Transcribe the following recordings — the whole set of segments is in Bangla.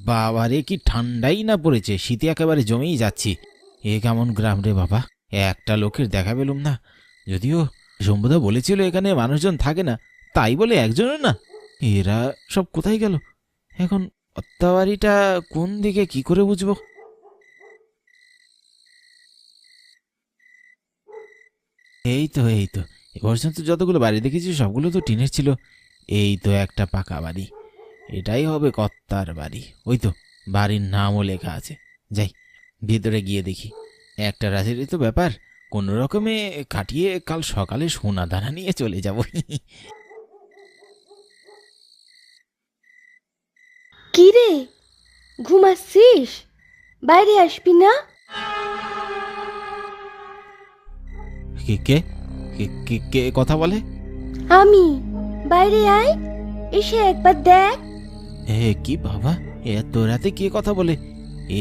বাবারে কি ঠান্ডাই না পড়েছে, শীতে একেবারে জমেই যাচ্ছি। এ কেমন গ্রাম রে বাবা, একটা লোকের দেখা পেলুম না। যদিও শম্ভুদা বলেছিল এখানে মানুষজন থাকে না, তাই বলে একজনও না। এরা সব কোথায় গেল এখন? অত্যাবাড়িটা কোন দিকে কি করে বুঝবো? এই তো এ পর্যন্ত যতগুলো বাড়ি দেখেছি সবগুলো তো টিনের ছিল। এই তো একটা পাকা বাড়ি, এটাই হবে কর্তার বাড়ি। ওই তো বাড়ির নামও লেখা আছে। যাই ভিতরে গিয়ে দেখি। একটা রাতেরই তো ব্যাপার, কোনো রকমে কাটিয়ে কাল সকালে সোনা দানা নিয়ে চলে যাব। কি রে, ঘুমাচ্ছিস? বাইরে আসবি না? কে কে কে কে কথা বলে? আমি। বাইরে আয়, এসে একবার দেখ। কি বাবা, এত রাতে কে কথা বলে?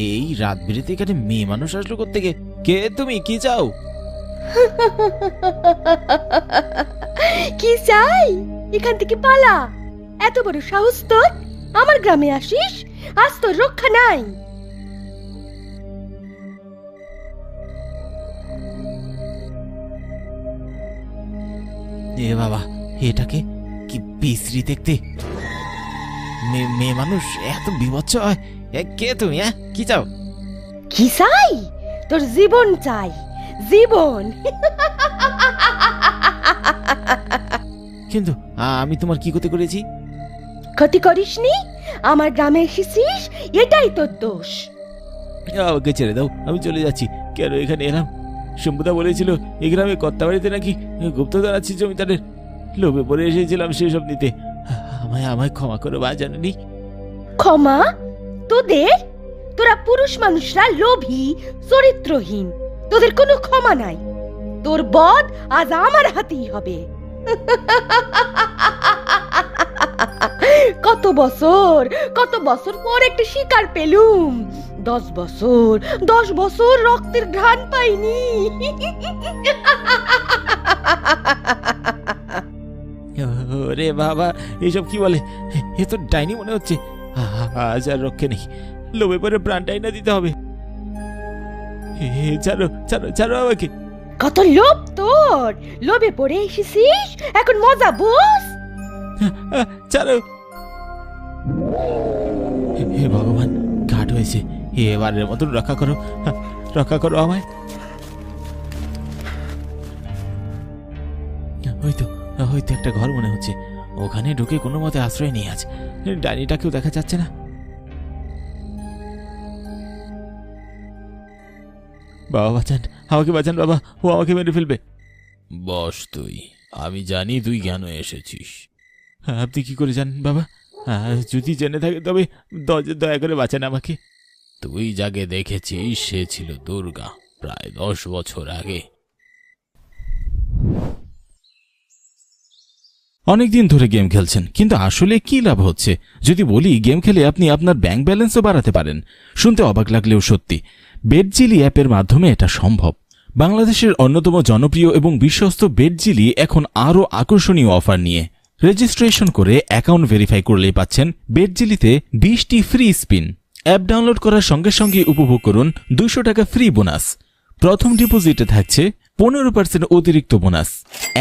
এই রাত বিরেতে এখানে মেয়ে মানুষ আসলো কোত্থেকে? কে তুমি, কি চাও? কি চাই? এখান থেকে পালা। এত বড় সাহস তোর, আমার গ্রামে আসিস? আজ তোর রক্ষা নাই। এ বাবা, এটাকে কি বিশ্রী দেখতে! মেয়ে মানুষ এত বিভৎস হয়? কে তুমি? কি চাও? কি চাই? তোর জীবন চাই, জীবন। কিন্তু আমি তোমার কি ক্ষতি করেছি? ক্ষতি করিসনি, আমার গ্রামে এসেছিস, এটাই তোর দোষ। আমাকে ছেড়ে দাও, আমি চলে যাচ্ছি। কেন এখানে এলাম? শম্ভুদা বলেছিল এই গ্রামে কর্তাবাড়িতে নাকি গুপ্তধন আছে জমিদারের। লোভে পড়ে এসেছিলাম সেসব নিতে। আমায় ক্ষমা করো বাজানি। ক্ষমা তোদের? তোরা পুরুষ মানুষরা লোভী, চরিত্রহীন, তোদের কোনো ক্ষমা নাই। তোর বধ আজ আমার হাতেই হবে। কত বছর পর একটা শিকার পেলুম। 10 বছর রক্তের ঘ্রাণ পাইনি। ওরে বাবা, এসব কি বলে? এ তো ডাইনি মনে হচ্ছে। আজ আর রক্ষে নেই, লোভে পরে প্রাণটাই না দিতে হবে। ছাড়ো ছাড়ো ছাড়ো আমাকে। কত লোভ তোর! লোভে পড়ে এসেছিস, এখন মজা বোঝ। ছাড়ো। হে ভগবান, ঘাট হয়েছে। এবারের মতন রক্ষা করো, রক্ষা করো আমায়। হয়তো একটা ঘর মনে হচ্ছে, ওখানে ঢুকে কোনো মতে আশ্রয় নিয়ে আছে। ডাইনিটাকেও দেখা যাচ্ছে না। বাবা বাঁচান, আমাকে বাঁচান বাবা, ও আমাকে মেরে ফেলবে। বস তুই, আমি জানি তুই কেন এসেছিস। আপনি কি করে জানেন বাবা? যদি জেনে থাকে তবে দয়া করে বাঁচান আমাকে। তুই যাকে দেখেছিস সে ছিল দুর্গা, প্রায় 10 বছর আগে। অনেকদিন ধরে গেম খেলছেন, কিন্তু আসলে কি লাভ হচ্ছে? যদি বলি গেম খেলে আপনি আপনার ব্যাংক ব্যালেন্সও বাড়াতে পারেন, শুনতে অবাক লাগলেও সত্যি। বেটজিলি অ্যাপের মাধ্যমে এটা সম্ভব। বাংলাদেশের অন্যতম জনপ্রিয় এবং বিশ্বস্ত বেটজিলি এখন আরও আকর্ষণীয় অফার নিয়ে। রেজিস্ট্রেশন করে অ্যাকাউন্ট ভেরিফাই করলেই পাচ্ছেন বেটজিলিতে 20টি ফ্রি স্পিন। অ্যাপ ডাউনলোড করার সঙ্গে সঙ্গে উপভোগ করুন 200 টাকা ফ্রি বোনাস। প্রথম ডিপোজিটে থাকছে 15% অতিরিক্ত বোনাস।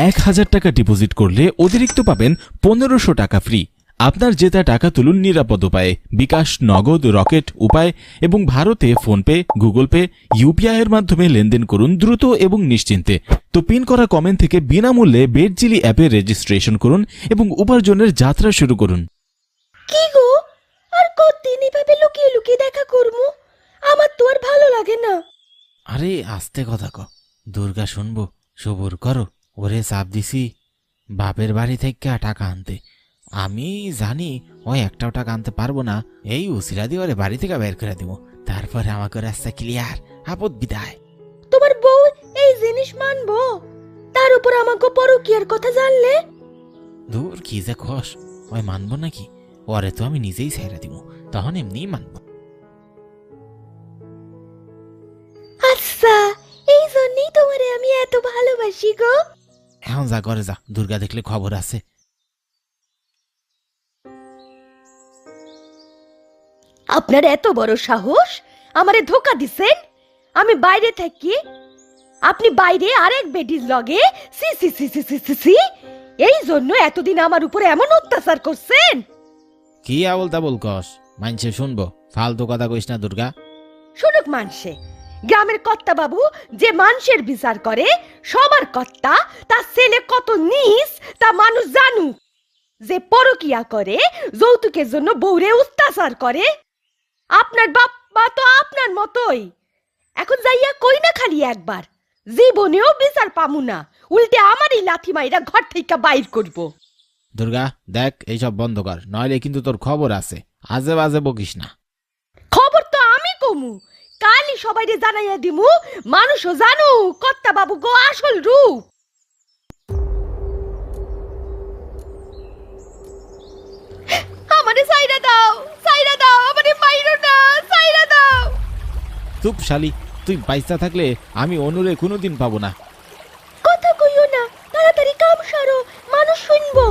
1000 টাকা ডিপোজিট করলে অতিরিক্ত পাবেন 1500 টাকা ফ্রি। আপনার জেতা টাকা তুলুন নিরাপদ উপায়ে, বিকাশ, নগদ, রকেট উপায় এবং ভারতে ফোনপে, গুগল পে, ইউপিআই এর মাধ্যমে লেনদেন করুন দ্রুত এবং নিশ্চিন্তে। তো পিন করা কমেন্ট থেকে বিনামূল্যে বেটজিলি অ্যাপে রেজিস্ট্রেশন করুন এবং উপার্জনের যাত্রা শুরু করুন। কি গো, আর কতদিন এভাবে লুকিয়ে লুকিয়ে দেখা করবো? আমার তো আর ভালো লাগে না। আরে আস্তে কথা ক, দুর্গা শুনবো, সবুর করো। ওরে চাপ দিছি বাপের বাড়ি থেকে টাকা আনতে। আমি জানি ওই একটাও টাকা আনতে পারবো না। এই উসিরা দিয়ে ওরে বাড়ি থেকে বের করে দিব, তারপরে আমাকে রাস্তা ক্লিয়ার, আপদ বিদায়। তোমার বউ এই জিনিস মানবো? তার উপর আমাকে পরকীয়ার কথা জানলে? দূর কি যে খস, ওই মানবো নাকি? ওরে তো আমি নিজেই ছেড়ে দিব, তখন এমনিই মানবো। আচ্ছা, এই জন্যই তোমারে আমি এত ভালোবাসি গো। এখন যা করে যা, দুর্গা দেখলে খবর আছে। আপনার এত বড় সাহস আমারে ধোকা দিছেন। আমি বাইরে থাকি, আপনি বাইরে আরেক বেডির লগে সি সি সি সি সি সি সি, এই জন্য এতদিন আমার উপরে এমন অত্যাচার করছেন। কি আবল তাবল কস, মানছে শুনবো, ফালতু কথা কইস না দুর্গা। শুনুক মানসে, গ্রামের কর্তা বাবু যে মানুষের বিচার করে, সবার কর্তা, তার ছেলে কত নীচ তা মানুষ জানুক। যে পরকিয়া করে, যৌতুকের জন্য বউরে অত্যাচার করে। আপনার বাপ মা তো আপনার মতোই। এখন যাইয়া কই না খালি একবার, জীবনেও বিচার পামু না, উল্টে আমারই লাথি মাইরা ঘর থেকে বাইর করব। দুর্গা দেখ, এইসব বন্ধ কর, নইলে কিন্তু তোর খবর আছে। আজে বাজে বকিস না। খবর তো আমি কমু, কালই সবাইরে জানাইয়া দিমু, মানুষও জানু কর্তা বাবু গো আসল রূপ। আমারে সাইরা দাও, সাইরা দাও, আমারে মাইরো না, সাইরা দাও। চুপ শালি, তুই বাইসা থাকলে আমি অনুরে কোনোদিন পাবো না। কথা কইও না, তাড়াতাড়ি কাম সারো, মানুষ শুনবো।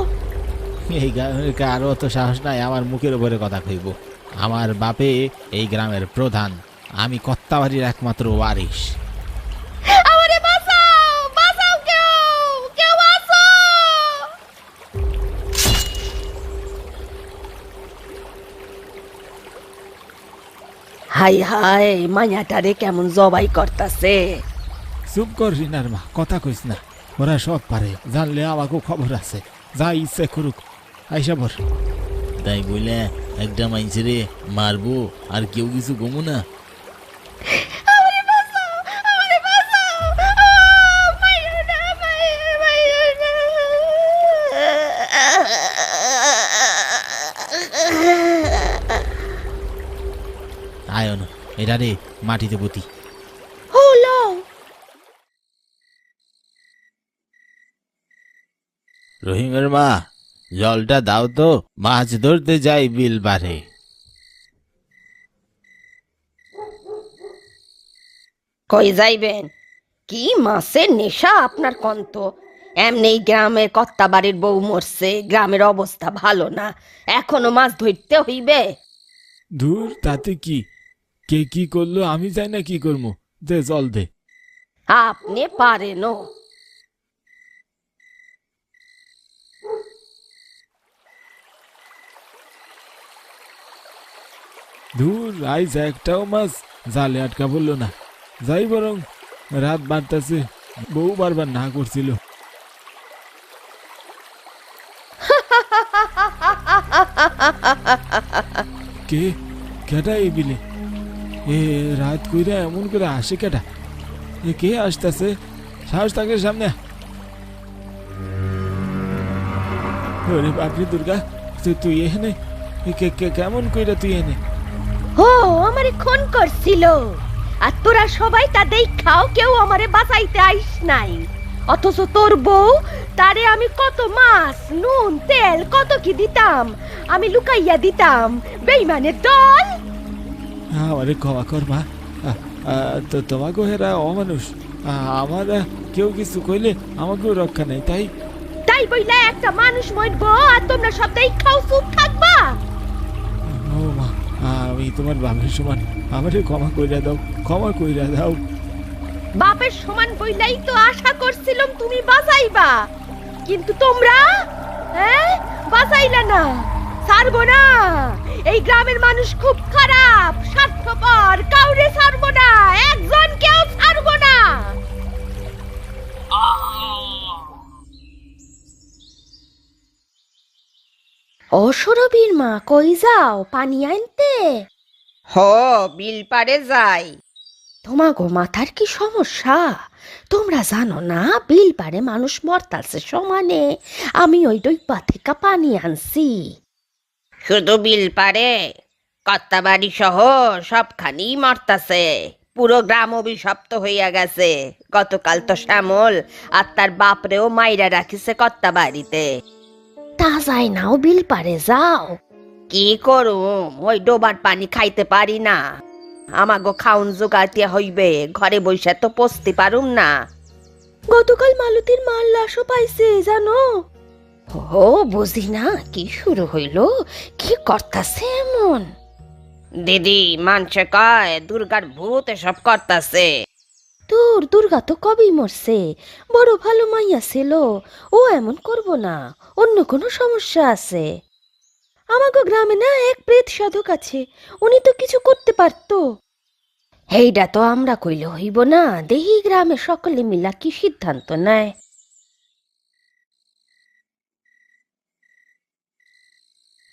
এই গ্রামের কারো তো সাহস নাই আমার মুখের উপরে কথা কইব। আমার বাপে এই গ্রামের প্রধান, আমি কর্তাবাড়ির একমাত্র ওয়ারিশ। আমারে বাঁচাও, বাঁচাও, কেউ কেউ আসো। হাই হাই, মায়াটারে কেমন জবাই করতাছে। চুপ কর রিনার মা, কথা কইস না। ওরা সব পারে, জানলে আমাকেও খবর আছে। যা ইচ্ছে করুক, আইসা বর। তাই বলে একটা মাইনছে মারবো আর কেউ কিছু গমু না। আমারে বাঁচাও, আমারে বাঁচাও, মাইরো না, মাইরো না। আয়ন এটা রে মাটিতে পুঁতি। হলো রহিমের মা, জলটা দাও তো, মাছ ধরতে যাই বিল পারে। কই যাইবেন? কি মাছের নেশা আপনার কন্ত। এমনি গ্রামের কর্তা বাড়ির বউ মরছে, গ্রামের অবস্থা ভালো না, এখনো মাছ ধরতে হইবে? দূর, তাতে কি? কে কি করলো আমি জানি না, কি করবো। দে জল দে। আপনি পারেন? দূর, আইজ একটাও মাছ জালে আটকা পড়লো না। যাই বরং, রাত বাড়তাছে, বউ বারবার না করছিল। কে কেটা এই বিলে? এ রাত কইরা এমন করে আসে কেটা? এ কে আসতেছে? সাহস থাকলে সামনে। ওরে বাপরে দুর্গা, তুই এখানে কেমন কইরা তুই এনে? ও আমারে খুন করছিল, আর তোরা সবাই তা দেখাও কেউ আমারে বাঁচাইতে আইস নাই। অথচ তোর বউ, তারে আমি কত মাছ, নুন, তেল কত কি দিতাম, আমি লুকাইয়া দিতাম। বেইমানের দল। আমারে ক্ষমা কর মা, তো তোমাকে হেরা অমানুষ। আমার কেউ কিছু কইলে আমাকেও রক্ষা নেই, তাই তাই বইলা একটা মানুষ মরবো আর তোমরা সব দেখাও চুপ থাকবা? ও মা, আমি তোমার বাপের সমান, আমারে ক্ষমা কইরা দাও, ক্ষমা কইরা দাও। বাপের সমান বইলাই তো আশা করছিলাম তুমি বাঁচাইবা, কিন্তু তোমরা বাঁচাইলা না। ছাড়বো না, এই গ্রামের মানুষ খুব খারাপ, স্বার্থপর, কাউরে ছাড়বো না, একজন কেউ ছাড়বো না। ও সুরবীর মা, কই যাও? পানি আনতে? বিল পারে যাই। তোমাগো মাথার কি সমস্যা? তোমরা জানো না বিল পারে মানুষ মরতাছে সমানে? আমি ওই ডইপা থেকে পানি আনছি। শুধু বিল পারে? কর্তা বাড়ি সহ সবখানি মরতাছে, পুরো গ্রাম অভিশপ্ত হইয়া গেছে। গতকাল তো শ্যামল আর তার বাপরেও মাইরা রাখিছে কর্তা বাড়িতে। তা যাই নাও, বিল পারে যাও। কি করুম, ওই ডোবার পানি খাইতে পারি না, আমাগো খাউন জোগাড়তে হইবে, ঘরে বইসা তো পচতে পারুম না। গতকাল মালতীর মাল লাশও পাইছে জানো? ও বুঝি না, কি শুরু হইল, কি করতাছে এমন? দিদি মানছে কয় দুর্গার ভূত এসব করতাছে। দুর্গা তো কবেই মরছে, বড় ভালো মাইয়া ছিল, ও এমন করব না। অন্য কোনো সমস্যা আছে? আমাগো গ্রামে না এক প্রেত সাধক আছে, উনি তো কিছু করতে পারতো। এইটা তো আমরা কইলে হইব না, দেহি গ্রামে সকলে মিলা কি সিদ্ধান্ত নেয়।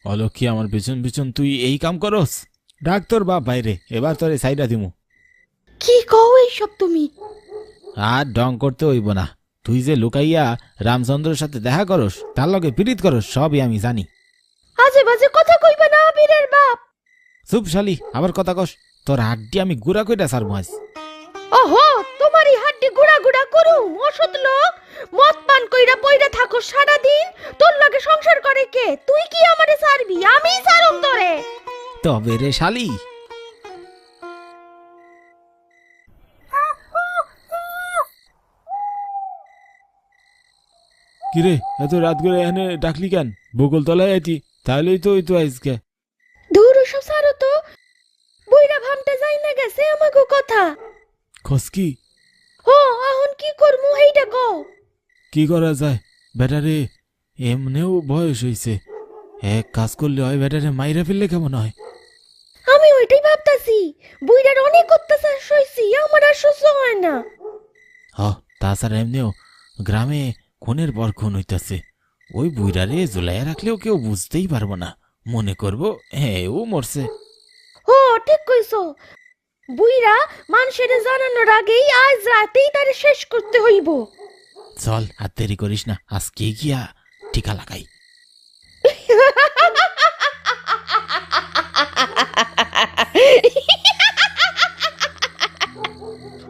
অলক্ষী, আমার পিছন পিছন তুই এই কাম করস? ডাক্তার বাপ বাইরে, এবার তোরে সাইডা দিমু। কি কও এইসব তুমি? আর ডং করতে হইব না। তুই যে লুকাইয়া রামচন্দ্রের সাথে দেখা করস, তার লগে পীড়িত করস, সবই আমি জানি। আজে বাজে কথা কইবা না বীরের বাপ। চুপ শালি, আবার কথা কস। তোর হাড্ডি আমি গুড়া কইরা সারবো আজ। ওহো, তোমারই হাড্ডি গুড়া গুড়া করু? অসৎ লোক, মদ পান কইরা পইরা থাকো সারা দিন, তোর লগে সংসার করে কে? তুই কি আমারে ছাড়বি? আমিই ছাড়ুম তোরে। তবে রে শালি, কিরে এত রাত করে এখানে ডাকলি কেন? বকুল তলায় আইতি, তাহলেই তো হইতো আজকে। দূর সব ছাড়ো তো, বুইরা ভামটা যাই না গেছে আমাগো কথা। খসকি ও এখন কি করমু হেইটা কও। কি করা যায় বেটারে? এমনেও বয়স হইছে, এক কাজ করলে হয়, বেটারে মাইরা ফেললে কেমন হয়? আমি ওইটাই ভাবতাছি, বুইরার অনেক অত্যাচার সইছি, আমার আর সহ্য হয় না। হ, তাছাড়া এমনিও গ্রামে খুনের পর খুন হইতাছে। ওই বুইরারে জুলাইয়া রাখলেও কেউ বুঝতেই পারবো না, মনে করবো হ্যাঁ ও মরছে। ও ঠিক কইছো, বুইরা মানুষের জানানোর আগেই আজ রাতেই তারে শেষ করতে হইব। চল আর দেরি করিস না, আজকে গিয়া টিকা লাগাই।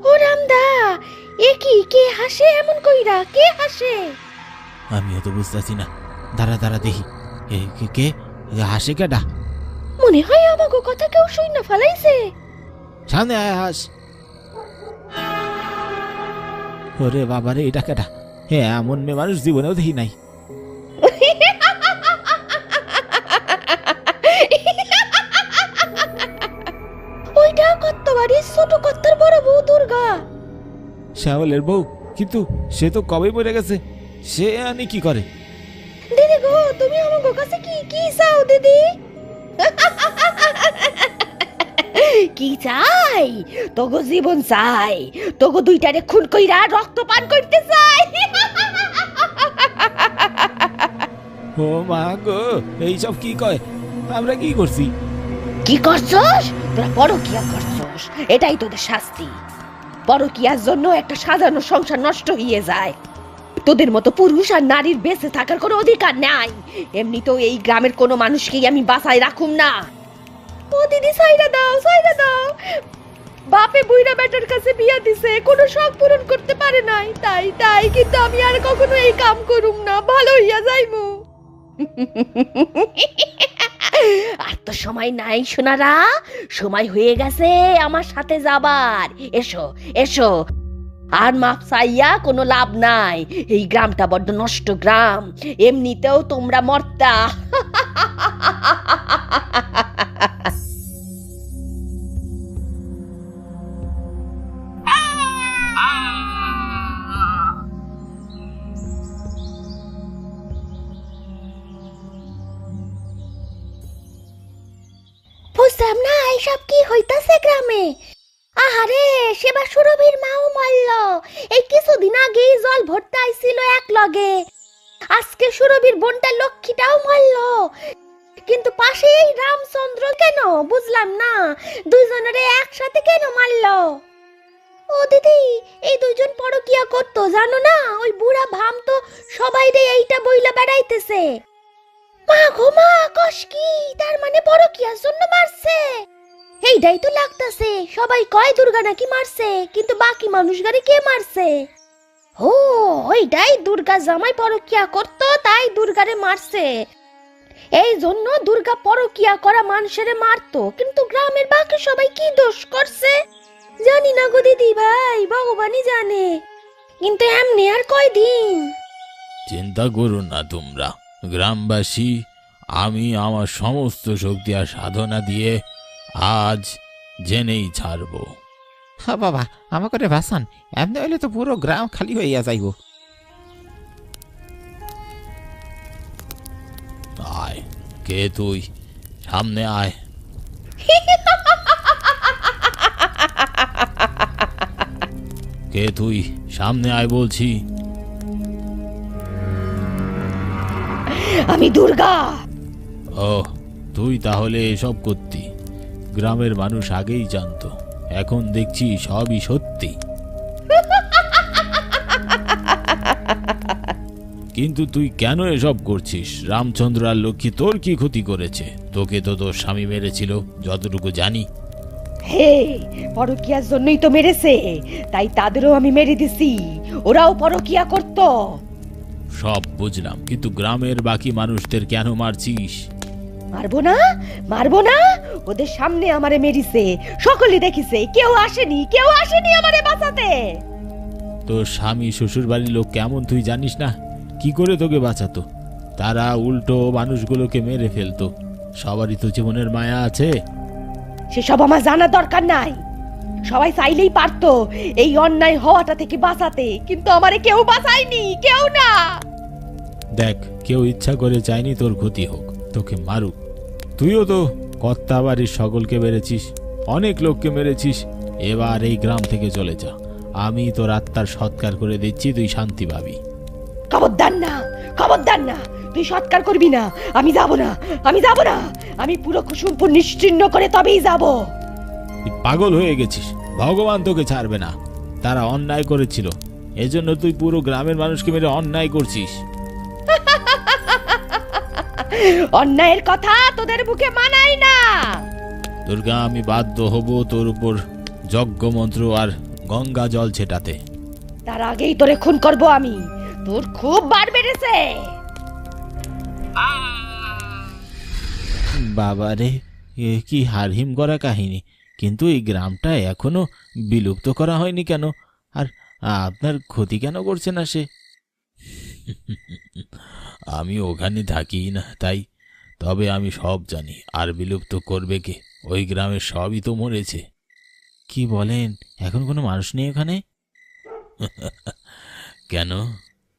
ও রামদা, এ কি? কে হাসে এমন কইরা? কে হাসে? আমিও তো বুঝতেছি না, দাঁড়া দাঁড়া দেখি। কে হাসে কেডা? মনে হয় আমাগো কথা কেউ শুই না ফেলাইছে। সামনে আয়, হাস। ওরে বাবারে, এটা কেডা? হ্যাঁ, এমন মেয়ে মানুষ জীবনেও দেখি নাই। ওইটা কত বাড়ি ছোট কত্তার বড় বউ দুর্গা। শ্যামলের বউ? কিন্তু সে তো কবে মরে গেছে, সে আনি কি করে? দিদি গো, তুমি আমাগো কাছে কি কি চাও দিদি? কি চাই? তোগো জীবন চাই, তোগো দুইটারে খুন কইরা রক্ত পান করতে চাই। ও মা গো, এইসব কি কয়? আমরা কি করছি? কি করছস? তোরা পরকিয়া করছস, এটাই তোদের শাস্তি। পরকিয়ার জন্য একটা সাজানো সংসার নষ্ট হয়ে যায়। তোদের মতো পুরুষ আর নারীর বেঁচে থাকার কোনো অধিকার নাই। এমনিতেও এই গ্রামের কোনো মানুষকেই আমি বাঁচাই রাখুম না। ও দিদি, সাইরা দাও, সাইরা দাও। বাপে বুইরা বেটার কাছে বিয়া দিছে, কোনো শখ পূরণ করতে পারে নাই, তাই তাই কিন্তু আমি আর কখনো এই কাম করুম না, ভালো হইয়া যাইমু। আর তো সময় নাই সোনারা, সময় হয়ে গেছে আমার সাথে যাবার। এসো এসো, আর মাপ চাইয়া কোনো লাভ নাই। এই গ্রামটা বড্ড নষ্ট গ্রাম, এমনিতেও তোমরা মর্তা। বুঝলাম না এইসব কি হইতাছে গ্রামে। আহারে, সেবা সুরভির মাও মরল। এই কিছুদিন আগেই জল ভরতে আইছিল এক লগে। আজকে সুরভির বোনটা লক্ষ্মীটাও মরল। কিন্তু পাশে এই রামচন্দ্র কেন বুঝলাম না, দুইজনেরে একসাথে কেন মারল? ও দিদি, এই দুইজন পরকিয়া করতো জানো না? ওই বুড়া ভাম তো সবাইরে এইটা বইলা বেড়াইতেছে। মা গো মা, কস কি? তার মানে পরকিয়ার জন্য মারছে? এইটাই তো লাগতাছে, সবাই কয় দুর্গা নাকি মারছে, কিন্তু বাকি মানুষগারে কে মারছে? ও, ওইটাই, দুর্গা জামাই পরকিয়া করতো তাই দুর্গারে মারছে। এই জন্য দুর্গা পরকিয়া করা মানুষেরে মারতো, কিন্তু গ্রামের বাকি সবাই কি দোষ করছে জানি না গো দিদি ভাই, ভগবানই জানে। কিন্তু এমনি আর কয়দিন। চিন্তা করো না তোমরা গ্রামবাসী, আমি আমার সমস্ত শক্তি আর সাধনা দিয়ে আজ জেনেই ছাড়বো। হ্যাঁ বাবা, আমাকে রে ভাসান, এমনি হইলে তো পুরো গ্রাম খালি হইয়া যাইব। আয়, কে তুই? সামনে আয়। কে তুই? সামনে আয় বলছি। আমি দুর্গা। ও, তুই তাহলে এসব করতি? গ্রামের মানুষ আগেই জানতো, এখন দেখছি সবই সত্যি। কিন্তু তুই কেন এসব করছিস? রামচন্দ্র আর লক্ষ্মী তোর কি ক্ষতি করেছে? তোকে তো তোর স্বামী মেরেছিল যতটুকু জানি। হে, পরকিয়ার জন্যই তো মেরেছে, তাই তাদেরও আমি মেরে দিছি। ওরাও পরকিয়া করত। সব বুঝলাম, কিন্তু গ্রামের বাকি মানুষদের কেন মারছিস? মারবো না, মারবো না? ওদের সামনে আমারে মেরিছে, সকলে দেখিছে, কেউ আসেনি আমারে বাঁচাতে। তোর স্বামী শ্বশুর বাড়ির লোক কেমন তুই জানিস না? কি করে তোকে বাঁচাতো? তারা উল্টো মানুষগুলোকে মেরে ফেলতো। সবারই তো জীবনের মায়া আছে। সেসব আমার জানার দরকার নাই। সবাই চাইলেই পারতো এই অন্যায় হওয়াটা থেকে বাঁচাতে, কিন্তু আমারে কেউ বাঁচায়নি, কেউ না। দেখ, কেউ ইচ্ছা করে চায়নি তোর ক্ষতি হোক, তোকে মারুক। তুইও তো কর্তা বাড়ির সকলকে মেরেছিস, অনেক লোককে মেরেছিস। এবার এই গ্রাম থেকে চলে যা। আমি তোর আত্মার সৎকার করে দিচ্ছি, তুই শান্তি পাবি। খবরদার না, খবরদার না, তুই সৎকার করবি না। আমি যাব না, আমি যাব না। আমি পুরো কুসুমপুর নিশ্চিহ্ন করে তবেই যাব। তুই পাগল হয়ে গেছিস, ভগবান তোকে ছাড়বে না। তারা অন্যায় করেছিল, এজন্য তুই পুরো গ্রামের মানুষকে মেরে অন্যায় করছিস। অন্যায়ের কথা তোদের মুখে মানাই না। দুর্গা, আমি বাধ্য হব তোর উপর যজ্ঞ মন্ত্র আর গঙ্গা জল ছেটাতে। তার আগেই তোরে খুন করব আমি। তোর খুব বার বেড়েছে। বাবারে, এ কি হারহিম করা কাহিনী! কিন্তু এই গ্রামটা এখনো বিলুপ্ত করা হয়নি কেন? আর আপনার ক্ষতি কেন করছে না সে? আমি ওখানে থাকি না তাই, তবে আমি সব জানি। আর বিলুপ্ত করবে কে? ওই গ্রামের সবই তো মরেছে। কি বলেন? এখন কোনো মানুষ নেই ওখানে? কেন,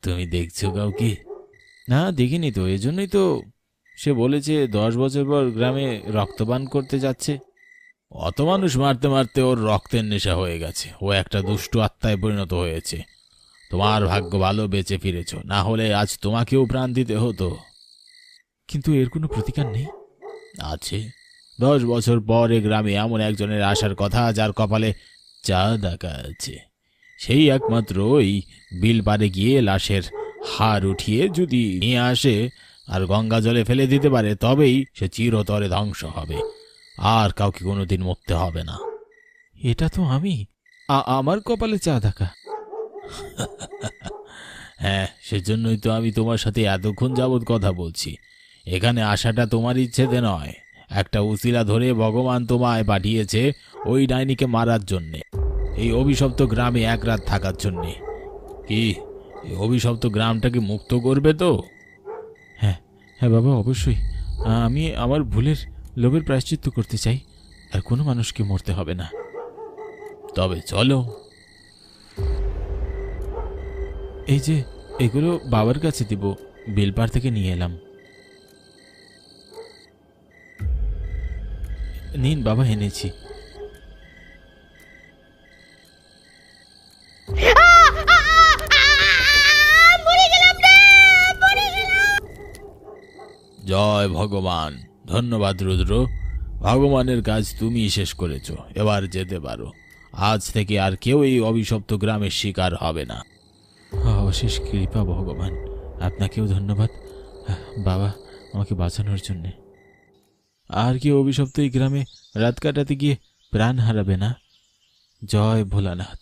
তুমি দেখছো কাউকে? না, দেখিনি তো। এজন্যই তো সে বলেছে 10 বছর পর গ্রামে রক্তপান করতে যাচ্ছে। অত মানুষ মারতে মারতে ওর রক্তের নেশা হয়ে গেছে। ও একটা দুষ্টু আত্মায় পরিণত হয়েছে। তোমার ভাগ্য ভালো, বেঁচে ফিরেছ, না হলে আজ তোমাকেও প্রাণ দিতে হতো। কিন্তু এর কোনো প্রতিকার নেই? আছে। 10 বছর পর এ গ্রামে এমন একজনের আসার কথা যার কপালে চাঁদ আঁকা আছে। সেই একমাত্র ওই বিল পারে গিয়ে লাশের হাড় উঠিয়ে যদি নিয়ে আসে আর গঙ্গা জলে ফেলে দিতে পারে, তবেই সে চিরতরে ধ্বংস হবে। আর কাউকে কোনোদিন মরতে হবে না। এটা তো আমি, আমার কপালে চাঁদ আঁকা। হ্যাঁ, সেজন্যই তো আমি তোমার সাথে এতক্ষণ যাবৎ কথা বলছি। এখানে আসাটা তোমার ইচ্ছেতে নয়, একটা উসিলা ধরে ভগবান তোমায় পাঠিয়েছে ওই ডাইনিকে মারার জন্যে, এই অভিশপ্ত গ্রামে এক রাত থাকার জন্যে। কি এই অভিশপ্ত গ্রামটাকে মুক্ত করবে তো? হ্যাঁ হ্যাঁ বাবা, অবশ্যই। আমি আমার ভুলের লোভের প্রায়শ্চিত্ত করতে চাই, আর কোনো মানুষকে মরতে হবে না। তবে চলো। এই যে এগুলো বাবার কাছে দিব, বেলপাড় থেকে নিয়ে এলাম। নিন বাবা, এনেছি। জয় ভগবান। ধন্যবাদ রুদ্র, ভগবানের কাজ তুমি শেষ করেছো। এবার যেতে পারো। আজ থেকে আর কেউ এই অভিশপ্ত গ্রামের শিকার হবে না। অশেষ কৃপা ভগবান, আপনাকেও ধন্যবাদ বাবা, আমাকে বাঁচানোর জন্যে। আর কেউ অভিশপ্ত এই গ্রামে রাত কাটাতে গিয়ে প্রাণ হারাবে না। জয় ভোলানাথ।